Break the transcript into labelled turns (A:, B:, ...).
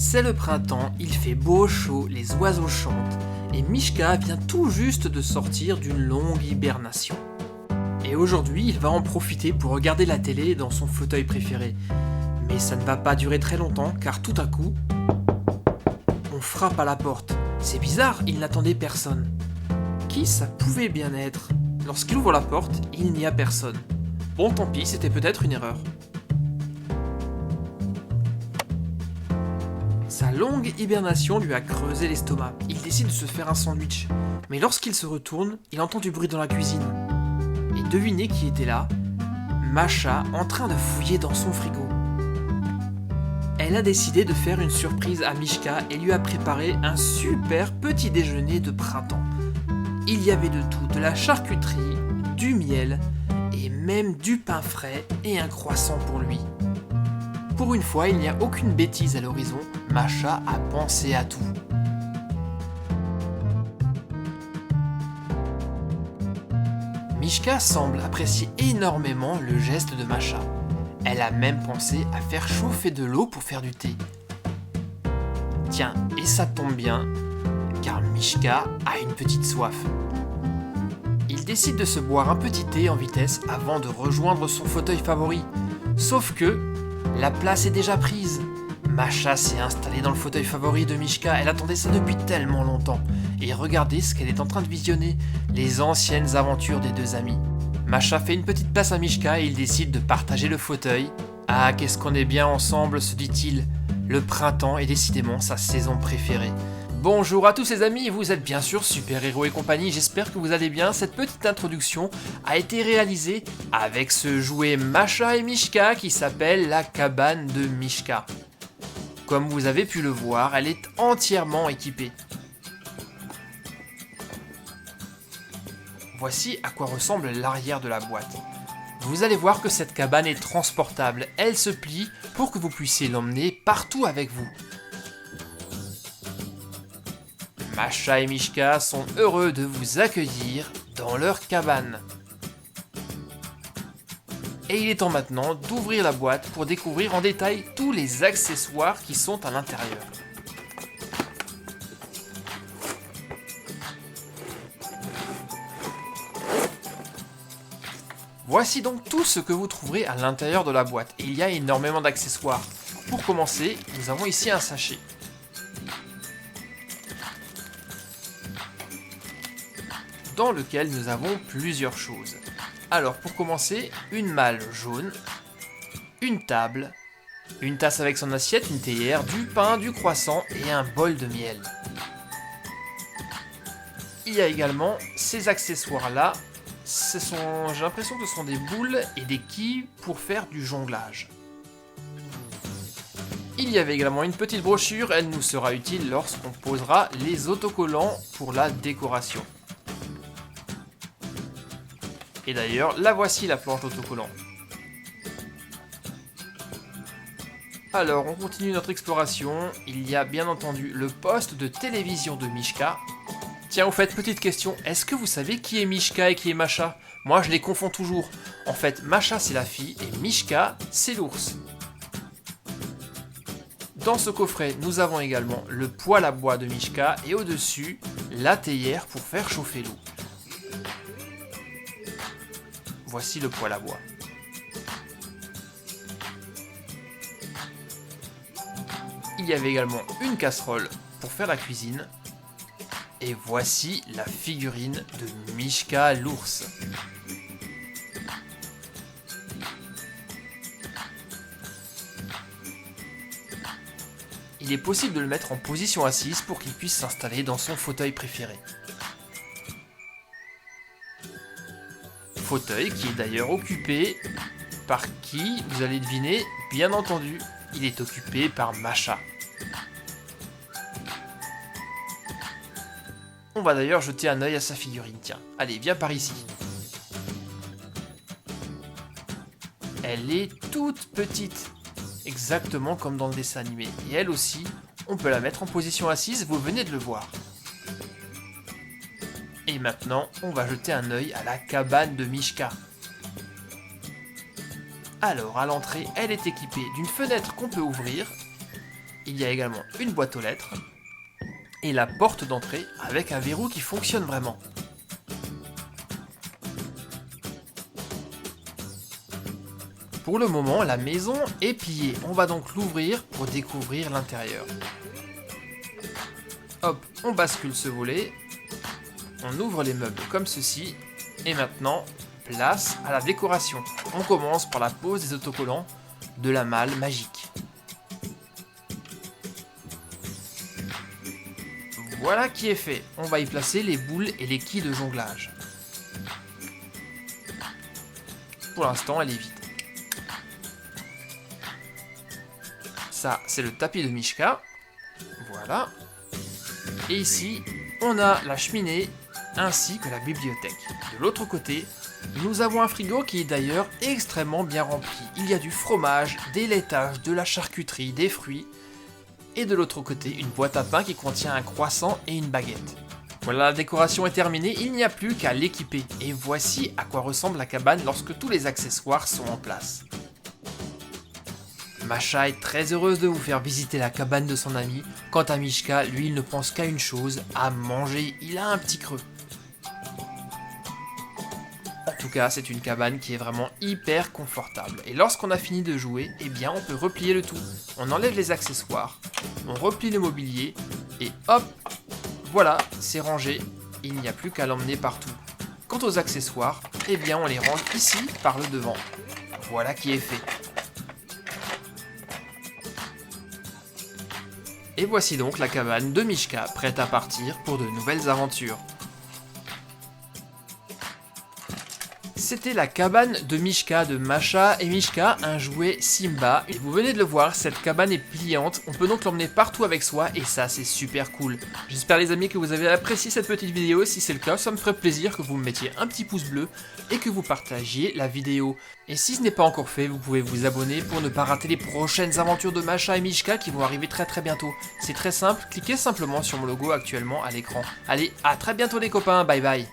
A: C'est le printemps, il fait beau chaud, les oiseaux chantent, et Mishka vient tout juste de sortir d'une longue hibernation. Et aujourd'hui, il va en profiter pour regarder la télé dans son fauteuil préféré. Mais ça ne va pas durer très longtemps, car tout à coup, on frappe à la porte. C'est bizarre, il n'attendait personne. Qui ça pouvait bien être? Lorsqu'il ouvre la porte, il n'y a personne. Bon, tant pis, c'était peut-être une erreur. Sa longue hibernation lui a creusé l'estomac. Il décide de se faire un sandwich. Mais lorsqu'il se retourne, il entend du bruit dans la cuisine. Et devinez qui était là? Masha, en train de fouiller dans son frigo. Elle a décidé de faire une surprise à Mishka et lui a préparé un super petit déjeuner de printemps. Il y avait de tout, de la charcuterie, du miel et même du pain frais et un croissant pour lui. Pour une fois, il n'y a aucune bêtise à l'horizon, Masha a pensé à tout. Mishka semble apprécier énormément le geste de Masha. Elle a même pensé à faire chauffer de l'eau pour faire du thé. Tiens, et ça tombe bien, car Mishka a une petite soif. Il décide de se boire un petit thé en vitesse avant de rejoindre son fauteuil favori. Sauf que la place est déjà prise. Masha s'est installée dans le fauteuil favori de Mishka. Elle attendait ça depuis tellement longtemps. Et regardez ce qu'elle est en train de visionner, les anciennes aventures des deux amis. Masha fait une petite place à Mishka et il décide de partager le fauteuil. Ah, qu'est-ce qu'on est bien ensemble, se dit-il. Le printemps est décidément sa saison préférée. Bonjour à tous les amis, vous êtes bien sûr Super Héros et compagnie, j'espère que vous allez bien. Cette petite introduction a été réalisée avec ce jouet Masha et Mishka qui s'appelle la cabane de Mishka. Comme vous avez pu le voir, elle est entièrement équipée. Voici à quoi ressemble l'arrière de la boîte. Vous allez voir que cette cabane est transportable, elle se plie pour que vous puissiez l'emmener partout avec vous. Masha et Mishka sont heureux de vous accueillir dans leur cabane. Et il est temps maintenant d'ouvrir la boîte pour découvrir en détail tous les accessoires qui sont à l'intérieur. Voici donc tout ce que vous trouverez à l'intérieur de la boîte. Et il y a énormément d'accessoires. Pour commencer, nous avons ici un sachet. Dans lequel nous avons plusieurs choses. Alors pour commencer, une malle jaune, une table, une tasse avec son assiette, une théière, du pain, du croissant et un bol de miel. Il y a également ces accessoires-là, j'ai l'impression que ce sont des boules et des quilles pour faire du jonglage. Il y avait également une petite brochure, elle nous sera utile lorsqu'on posera les autocollants pour la décoration. Et d'ailleurs, la voici la planche d'autocollant. Alors, on continue notre exploration. Il y a bien entendu le poste de télévision de Mishka. Tiens, au fait, petite question, est-ce que vous savez qui est Mishka et qui est Masha? Moi, je les confonds toujours. En fait, Masha, c'est la fille et Mishka, c'est l'ours. Dans ce coffret, nous avons également le poêle à bois de Mishka et au-dessus, la théière pour faire chauffer l'eau. Voici le poêle à bois. Il y avait également une casserole pour faire la cuisine. Et voici la figurine de Mishka l'ours. Il est possible de le mettre en position assise pour qu'il puisse s'installer dans son fauteuil préféré. Fauteuil qui est d'ailleurs occupé par qui, vous allez deviner, bien entendu, il est occupé par Masha. On va d'ailleurs jeter un œil à sa figurine, tiens. Allez, viens par ici. Elle est toute petite, exactement comme dans le dessin animé. Et elle aussi, on peut la mettre en position assise, vous venez de le voir. Et maintenant, on va jeter un œil à la cabane de Mishka. Alors, à l'entrée, elle est équipée d'une fenêtre qu'on peut ouvrir il y a également une boîte aux lettres et la porte d'entrée avec un verrou qui fonctionne vraiment. Pour le moment, la maison est pliée. On va donc l'ouvrir pour découvrir l'intérieur. Hop, on bascule ce volet. On ouvre les meubles comme ceci. Et maintenant, place à la décoration. On commence par la pose des autocollants de la malle magique. Voilà qui est fait. On va y placer les boules et les quilles de jonglage. Pour l'instant, elle est vide. Ça, c'est le tapis de Mishka. Voilà. Et ici, on a la cheminée ainsi que la bibliothèque. De l'autre côté, nous avons un frigo qui est d'ailleurs extrêmement bien rempli. Il y a du fromage, des laitages, de la charcuterie, des fruits. Et de l'autre côté, une boîte à pain qui contient un croissant et une baguette. Voilà, la décoration est terminée, il n'y a plus qu'à l'équiper. Et voici à quoi ressemble la cabane lorsque tous les accessoires sont en place. Masha est très heureuse de vous faire visiter la cabane de son ami. Quant à Mishka, lui, il ne pense qu'à une chose, à manger. Il a un petit creux. En tout cas, c'est une cabane qui est vraiment hyper confortable. Et lorsqu'on a fini de jouer, eh bien, on peut replier le tout. On enlève les accessoires, on replie le mobilier, et hop, voilà, c'est rangé. Il n'y a plus qu'à l'emmener partout. Quant aux accessoires, eh bien, on les range ici, par le devant. Voilà qui est fait. Et voici donc la cabane de Mishka, prête à partir pour de nouvelles aventures. C'était la cabane de Mishka, de Masha et Mishka, un jouet Simba. Et vous venez de le voir, cette cabane est pliante, on peut donc l'emmener partout avec soi et ça c'est super cool. J'espère les amis que vous avez apprécié cette petite vidéo, si c'est le cas, ça me ferait plaisir que vous me mettiez un petit pouce bleu et que vous partagiez la vidéo. Et si ce n'est pas encore fait, vous pouvez vous abonner pour ne pas rater les prochaines aventures de Masha et Mishka qui vont arriver très bientôt. C'est très simple, cliquez simplement sur mon logo actuellement à l'écran. Allez, à très bientôt les copains, bye bye.